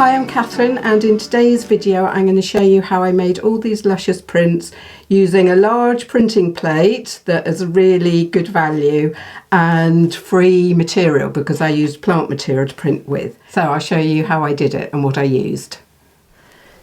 Hi, I'm Catherine, and in today's video I'm going to show you how I made all these luscious prints using a large printing plate that is a really good value and free material because I used plant material to print with. So I'll show you how I did it and what I used.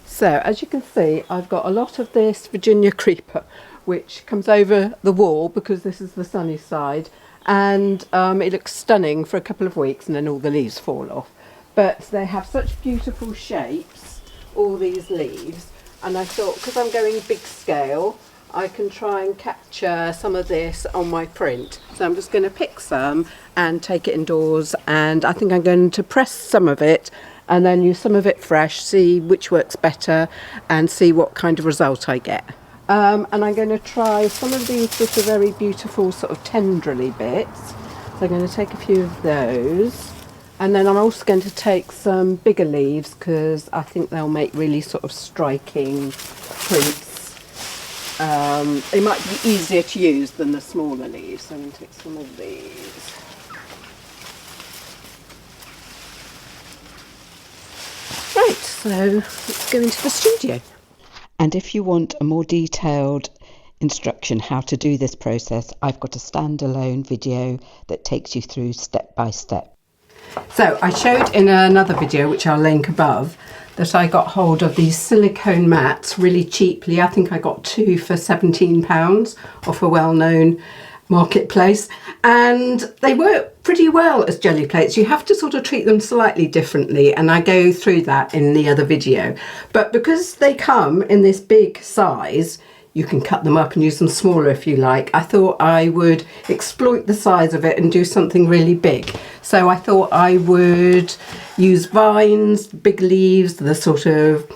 So as you can see, I've got a lot of this Virginia creeper which comes over the wall because this is the sunny side, and it looks stunning for a couple of weeks and then all the leaves fall off. But they have such beautiful shapes, all these leaves, and I thought because I'm going big scale I can try and capture some of this on my print. So I'm just going to pick some and take it indoors, and I think I'm going to press some of it and then use some of it fresh, see which works better and see what kind of result I get. And I'm going to try some of these which are very beautiful sort of tendrily bits. So I'm going to take a few of those. And then I'm also going to take some bigger leaves because I think they'll make really sort of striking prints. They might be easier to use than the smaller leaves. So I'm going to take some of these. Right, so let's go into the studio. And if you want a more detailed instruction how to do this process, I've got a standalone video that takes you through step by step. So I showed in another video, which I'll link above, that I got hold of these silicone mats really cheaply. I think I got 2 for £17 off a well-known marketplace, and they work pretty well as jelly plates. You have to sort of treat them slightly differently, and I go through that in the other video. But because they come in this big size, you can cut them up and use them smaller if you like. I thought I would exploit the size of it and do something really big. So I thought I would use vines, big leaves, the sort of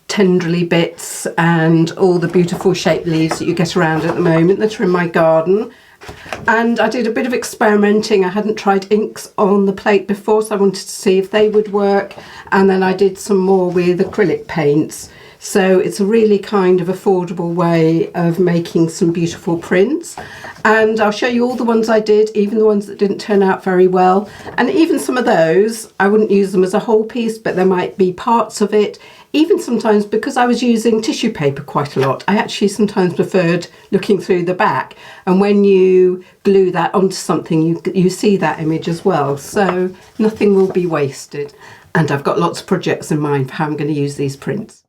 tendrily bits, and all the beautiful shaped leaves that you get around at the moment that are in my garden. And I did a bit of experimenting. I hadn't tried inks on the plate before, so I wanted to see if they would work. And then I did some more with acrylic paints. So it's a really kind of affordable way of making some beautiful prints. And I'll show you all the ones I did, even the ones that didn't turn out very well. And even some of those, I wouldn't use them as a whole piece, but there might be parts of it. Even sometimes, because I was using tissue paper quite a lot, I actually sometimes preferred looking through the back. And when you glue that onto something, you see that image as well. So nothing will be wasted. And I've got lots of projects in mind for how I'm going to use these prints.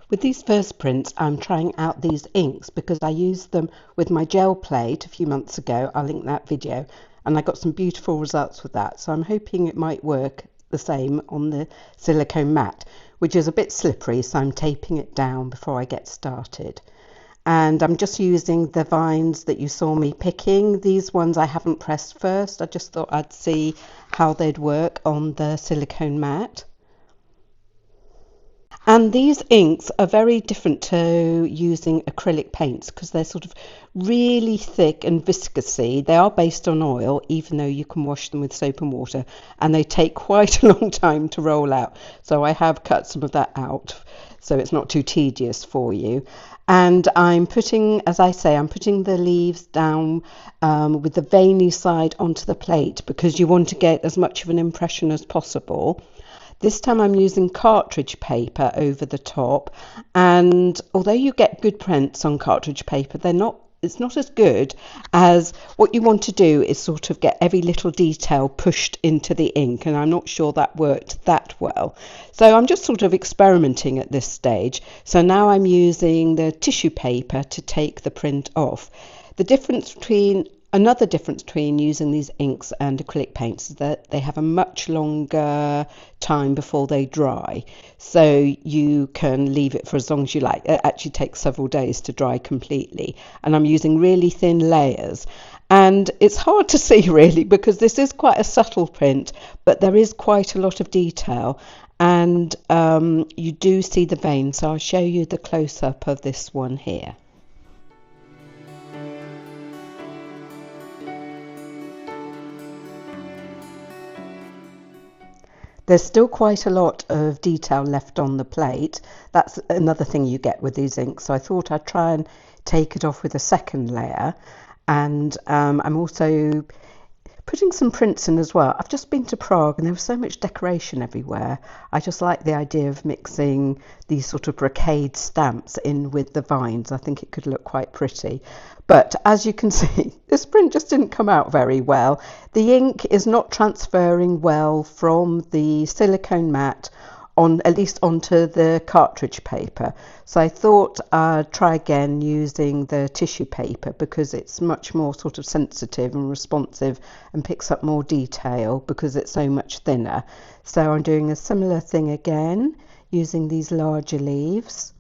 With these first prints, I'm trying out these inks because I used them with my gel plate a few months ago. I'll link that video, and I got some beautiful results with that. So I'm hoping it might work the same on the silicone mat, which is a bit slippery, so I'm taping it down before I get started. And I'm just using the vines that you saw me picking. These ones I haven't pressed first. I just thought I'd see how they'd work on the silicone mat. And these inks are very different to using acrylic paints because they're sort of really thick and viscousy. They are based on oil, even though you can wash them with soap and water, and they take quite a long time to roll out. So I have cut some of that out so it's not too tedious for you. And I'm putting, as I say, I'm putting the leaves down with the veiny side onto the plate because you want to get as much of an impression as possible. This time I'm using cartridge paper over the top, and although you get good prints on cartridge paper, it's not as good as what you want to do is sort of get every little detail pushed into the ink, and I'm not sure that worked that well. So I'm just sort of experimenting at this stage. So now I'm using the tissue paper to take the print off. Another difference between using these inks and acrylic paints is that they have a much longer time before they dry. So you can leave it for as long as you like. It actually takes several days to dry completely. And I'm using really thin layers. And it's hard to see really because this is quite a subtle print, but there is quite a lot of detail. And you do see the veins. So I'll show you the close-up of this one here. There's still quite a lot of detail left on the plate. That's another thing you get with these inks. So I thought I'd try and take it off with a second layer. And I'm also putting some prints in as well. I've just been to Prague and there was so much decoration everywhere. I just like the idea of mixing these sort of brocade stamps in with the vines. I think it could look quite pretty. But as you can see, this print just didn't come out very well. The ink is not transferring well from the silicone mat on, at least onto the cartridge paper. So I thought I'd try again using the tissue paper because it's much more sort of sensitive and responsive and picks up more detail because it's so much thinner. So I'm doing a similar thing again using these larger leaves,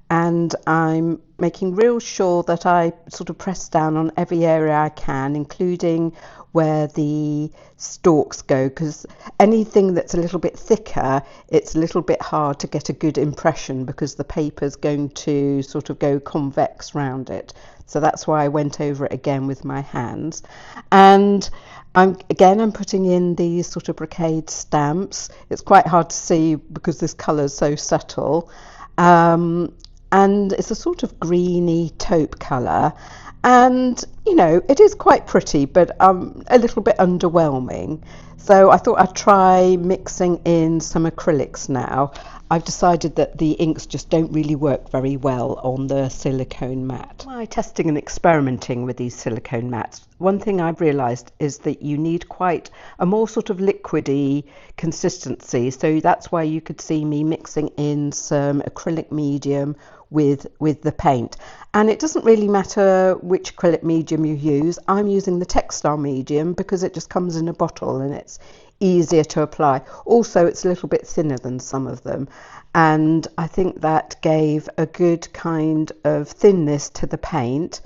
and I'm making real sure that I sort of press down on every area I can, including where the stalks go, because anything that's a little bit thicker, it's a little bit hard to get a good impression because the paper's going to sort of go convex round it. So that's why I went over it again with my hands. And I'm putting in these sort of brocade stamps. It's quite hard to see because this colour is so subtle. And it's a sort of greeny taupe colour, and you know, it is quite pretty, but a little bit underwhelming. So I thought I'd try mixing in some acrylics now. I've decided that the inks just don't really work very well on the silicone mat. By testing and experimenting with these silicone mats, one thing I've realised is that you need quite a more sort of liquidy consistency. So that's why you could see me mixing in some acrylic medium with the paint. And it doesn't really matter which acrylic medium you use. I'm using the textile medium because it just comes in a bottle and it's easier to apply. Also, it's a little bit thinner than some of them, and I think that gave a good kind of thinness to the paint.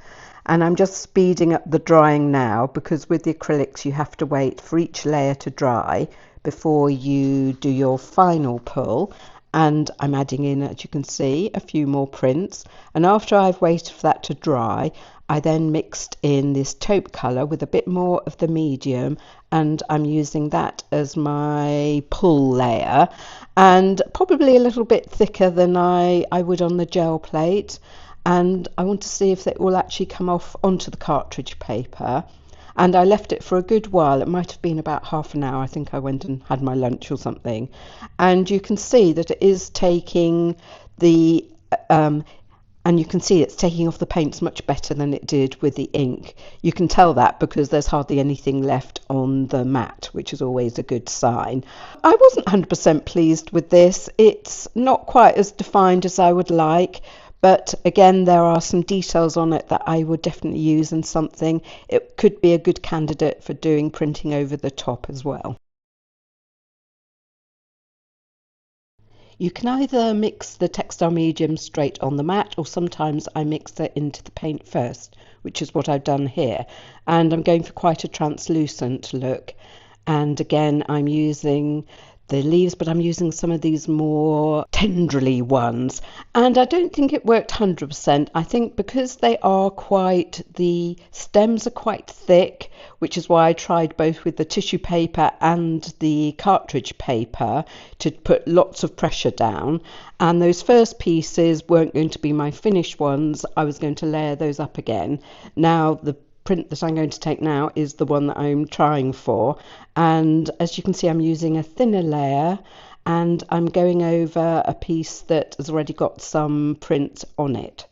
And I'm just speeding up the drying now because with the acrylics you have to wait for each layer to dry before you do your final pull. And I'm adding in, as you can see, a few more prints, and after I've waited for that to dry, I then mixed in this taupe colour with a bit more of the medium, and I'm using that as my pull layer, and probably a little bit thicker than I would on the gel plate. And I want to see if it will actually come off onto the cartridge paper. And I left it for a good while. It might have been about half an hour. I think I went and had my lunch or something. And you can see that it is taking the and you can see it's taking off the paints much better than it did with the ink. You can tell that because there's hardly anything left on the mat, which is always a good sign. I wasn't 100% pleased with this. It's not quite as defined as I would like. But again, there are some details on it that I would definitely use in something. It could be a good candidate for doing printing over the top as well. You can either mix the textile medium straight on the mat, or sometimes I mix it into the paint first, which is what I've done here. And I'm going for quite a translucent look. And again, I'm using the leaves, but I'm using some of these more tendrily ones, and I don't think it worked 100%. I think because the stems are quite thick, which is why I tried both with the tissue paper and the cartridge paper to put lots of pressure down, and those first pieces weren't going to be my finished ones. I was going to layer those up again. Now the print that I'm going to take now is the one that I'm trying for, and as you can see, I'm using a thinner layer, and I'm going over a piece that has already got some print on it.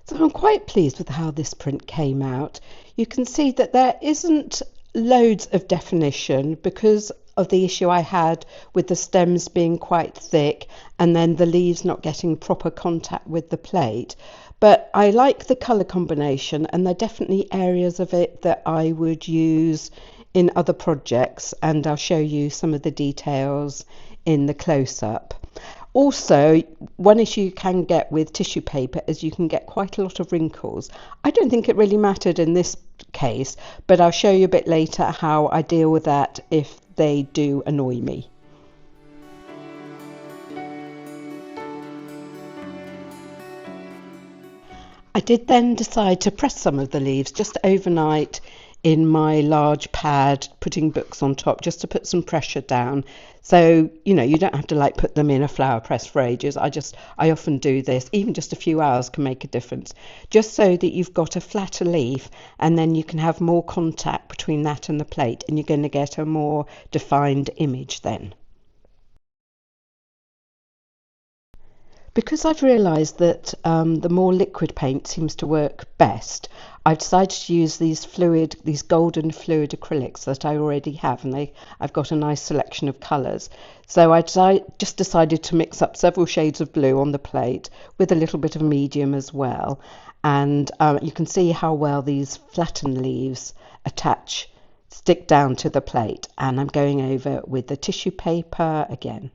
So I'm quite pleased with how this print came out. You can see that there isn't loads of definition because of the issue I had with the stems being quite thick and then the leaves not getting proper contact with the plate. But I like the colour combination, and there are definitely areas of it that I would use in other projects, and I'll show you some of the details in the close-up. Also, one issue you can get with tissue paper is you can get quite a lot of wrinkles. I don't think it really mattered in this case, but I'll show you a bit later how I deal with that if they do annoy me. I did then decide to press some of the leaves just overnight in my large pad, putting books on top just to put some pressure down. So, you know, you don't have to like put them in a flower press for ages. I often do this, even just a few hours can make a difference, just so that you've got a flatter leaf, and then you can have more contact between that and the plate, and you're going to get a more defined image then. Because I've realised that the more liquid paint seems to work best, I've decided to use these golden fluid acrylics that I already have, and I've got a nice selection of colours. So just decided to mix up several shades of blue on the plate with a little bit of medium as well, and you can see how well these flattened leaves stick down to the plate. And I'm going over with the tissue paper again.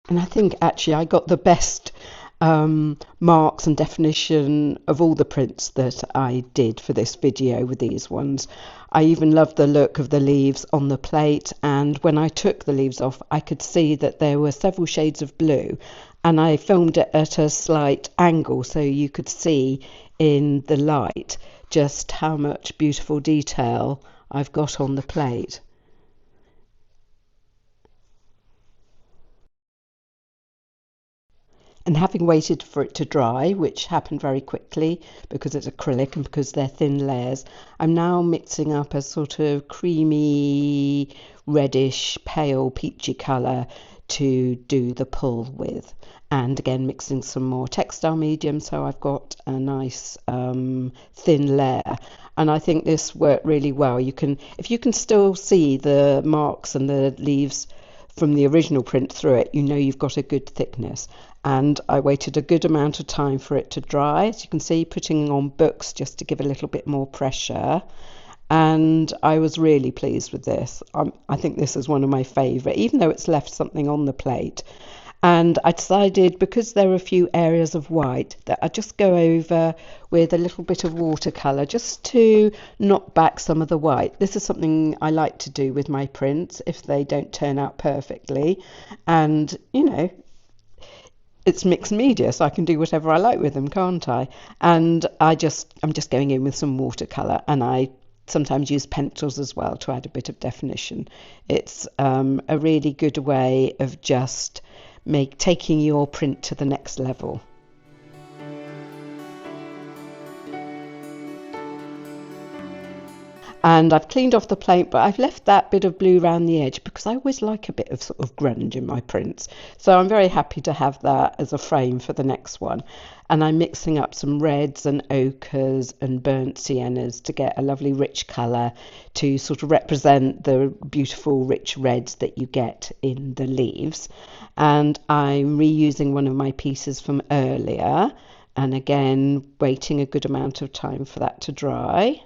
And I think actually I got the best marks and definition of all the prints that I did for this video with these ones. I even loved the look of the leaves on the plate, and when I took the leaves off I could see that there were several shades of blue, and I filmed it at a slight angle so you could see in the light just how much beautiful detail I've got on the plate. And having waited for it to dry, which happened very quickly because it's acrylic and because they're thin layers, I'm now mixing up a sort of creamy, reddish, pale, peachy colour to do the pull with. And again, mixing some more textile medium, so I've got a nice thin layer. And I think this worked really well. If you can still see the marks and the leaves from the original print through it, you know you've got a good thickness. And I waited a good amount of time for it to dry, as you can see, putting on books just to give a little bit more pressure. And I was really pleased with this. I think this is one of my favourite, even though it's left something on the plate. And I decided, because there are a few areas of white, that I'd just go over with a little bit of watercolour just to knock back some of the white. This is something I like to do with my prints if they don't turn out perfectly. And, you know, it's mixed media, so I can do whatever I like with them, can't I? And I'm just going in with some watercolour, and I sometimes use pencils as well to add a bit of definition. It's a really good way of just taking your print to the next level. And I've cleaned off the plate, but I've left that bit of blue around the edge because I always like a bit of sort of grunge in my prints. So I'm very happy to have that as a frame for the next one. And I'm mixing up some reds and ochres and burnt siennas to get a lovely rich colour to sort of represent the beautiful rich reds that you get in the leaves. And I'm reusing one of my pieces from earlier, and again waiting a good amount of time for that to dry.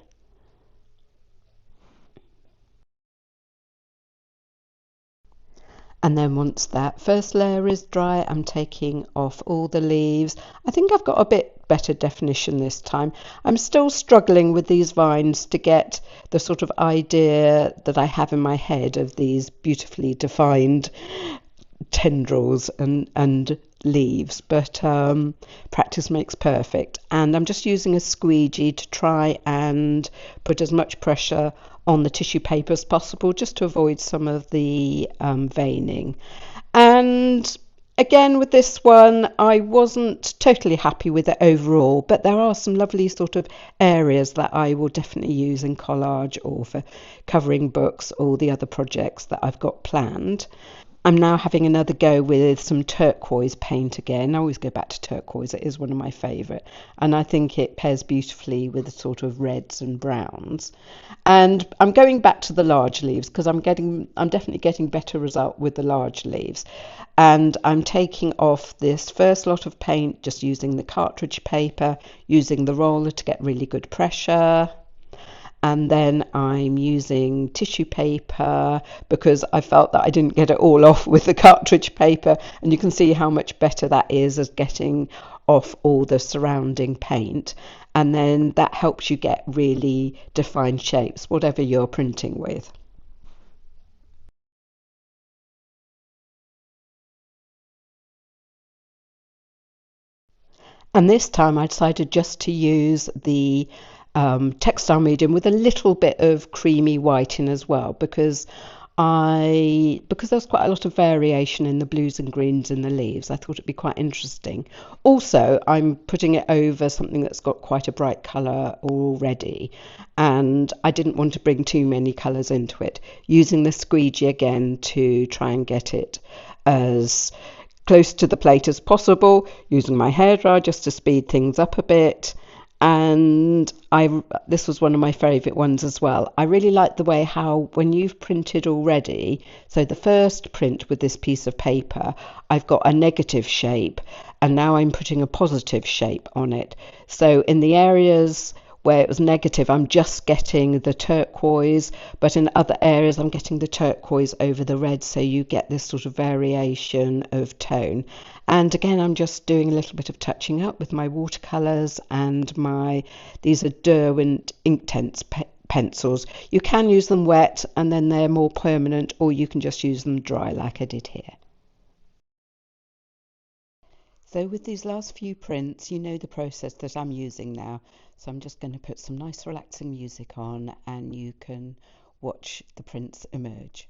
And then once that first layer is dry, I'm taking off all the leaves. I think I've got a bit better definition this time. I'm still struggling with these vines to get the sort of idea that I have in my head of these beautifully defined tendrils and leaves, but practice makes perfect. And I'm just using a squeegee to try and put as much pressure on the tissue paper as possible, just to avoid some of the veining. And again, with this one, I wasn't totally happy with it overall, but there are some lovely sort of areas that I will definitely use in collage or for covering books or the other projects that I've got planned. I'm now having another go with some turquoise paint again. I always go back to turquoise, it is one of my favourite, and I think it pairs beautifully with the sort of reds and browns. And I'm going back to the large leaves because I'm definitely getting better result with the large leaves. And I'm taking off this first lot of paint, just using the cartridge paper, using the roller to get really good pressure. And then I'm using tissue paper because I felt that I didn't get it all off with the cartridge paper, and you can see how much better that is as getting off all the surrounding paint, and then that helps you get really defined shapes, whatever you're printing with. And this time I decided just to use the textile medium with a little bit of creamy white in as well, because there's quite a lot of variation in the blues and greens in the leaves. I thought it'd be quite interesting. Also, I'm putting it over something that's got quite a bright colour already, and I didn't want to bring too many colours into it. Using the squeegee again to try and get it as close to the plate as possible, using my hairdryer just to speed things up a bit. And this was one of my favourite ones as well. I really like the way how when you've printed already, so the first print with this piece of paper, I've got a negative shape, and now I'm putting a positive shape on it. So in the areas where it was negative, I'm just getting the turquoise, but in other areas I'm getting the turquoise over the red, so you get this sort of variation of tone. And again, I'm just doing a little bit of touching up with my watercolours and these are Derwent Inktense pencils. You can use them wet and then they're more permanent, or you can just use them dry like I did here. So with these last few prints, you know the process that I'm using now. So I'm just going to put some nice relaxing music on and you can watch the prints emerge.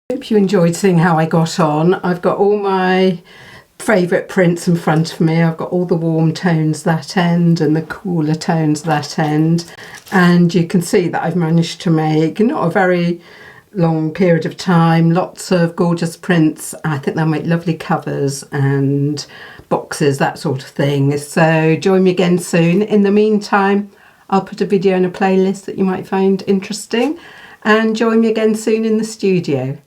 Hope you enjoyed seeing how I got on. I've got all my favourite prints in front of me. I've got all the warm tones that end and the cooler tones that end, and you can see that I've managed to make, not a very long period of time, lots of gorgeous prints. I think they'll make lovely covers and boxes, that sort of thing. So join me again soon. In the meantime, I'll put a video in a playlist that you might find interesting, and join me again soon in the studio.